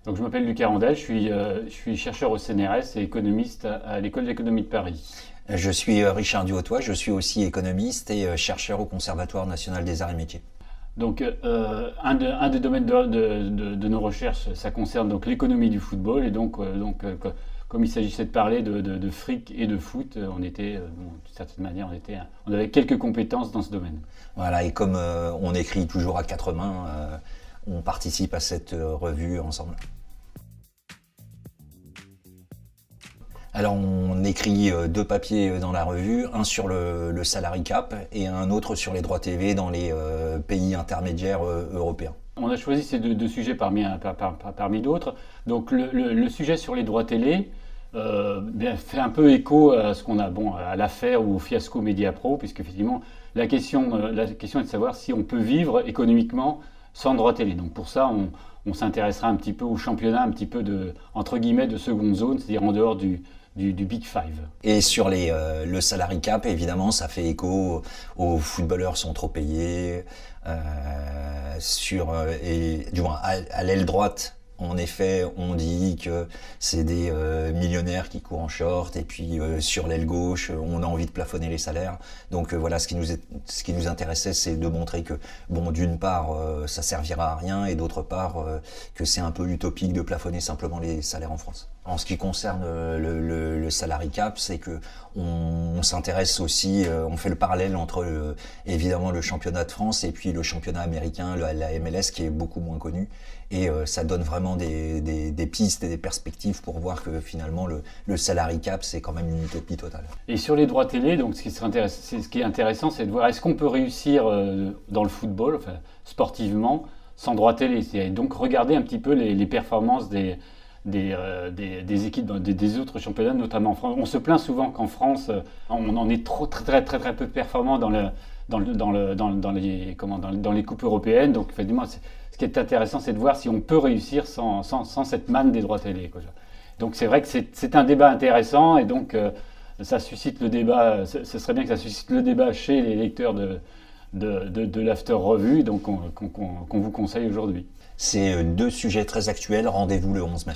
Donc je m'appelle Lucas Randel, je suis chercheur au CNRS et économiste à l'École d'économie de Paris. Je suis Richard Duhautois, je suis aussi économiste et chercheur au Conservatoire national des arts et métiers. Donc un des domaines de nos recherches, ça concerne donc l'économie du football et comme il s'agissait de parler de fric et de foot, on était, d'une certaine manière, on avait quelques compétences dans ce domaine. Voilà, et comme on écrit toujours à quatre mains, on participe à cette revue ensemble. Alors on écrit deux papiers dans la revue, un sur le salary cap et un autre sur les droits TV dans les pays intermédiaires européens. On a choisi ces deux sujets parmi d'autres. Donc le sujet sur les droits télé fait un peu écho à ce qu'on a, à l'affaire ou au fiasco Mediapro, puisque effectivement la question est de savoir si on peut vivre économiquement sans droits télé. Donc pour ça, on s'intéressera un petit peu au championnat, un petit peu entre guillemets de seconde zone, c'est-à-dire en dehors du Big Five. Et sur le salary cap, évidemment, ça fait écho aux footballeurs sont trop payés, et du moins à l'aile droite. En effet, on dit que c'est des millionnaires qui courent en short, et puis sur l'aile gauche, on a envie de plafonner les salaires. Donc voilà, ce qui nous intéressait, c'est de montrer que, bon, d'une part, ça servira à rien, et d'autre part, que c'est un peu utopique de plafonner simplement les salaires en France. En ce qui concerne le salary cap, c'est que on s'intéresse aussi, on fait le parallèle entre évidemment le championnat de France et puis le championnat américain, la MLS, qui est beaucoup moins connu. Et ça donne vraiment des pistes et des perspectives pour voir que finalement le salary cap, c'est quand même une utopie totale. Et sur les droits télé, donc ce qui est intéressant, c'est de voir est-ce qu'on peut réussir dans le football, enfin, sportivement, sans droits télé. Et donc regarder un petit peu les performances des équipes des autres championnats, notamment en France. On se plaint souvent qu'en France, on en est très peu performant dans les coupes européennes. Donc effectivement, ce qui est intéressant, c'est de voir si on peut réussir sans cette manne des droits télé, quoi. Donc c'est vrai que c'est un débat intéressant, et donc ça suscite le débat. Ce serait bien que ça suscite le débat chez les lecteurs de l'After Revue, donc qu'on vous conseille aujourd'hui. C'est deux sujets très actuels. Rendez-vous le 11 mai.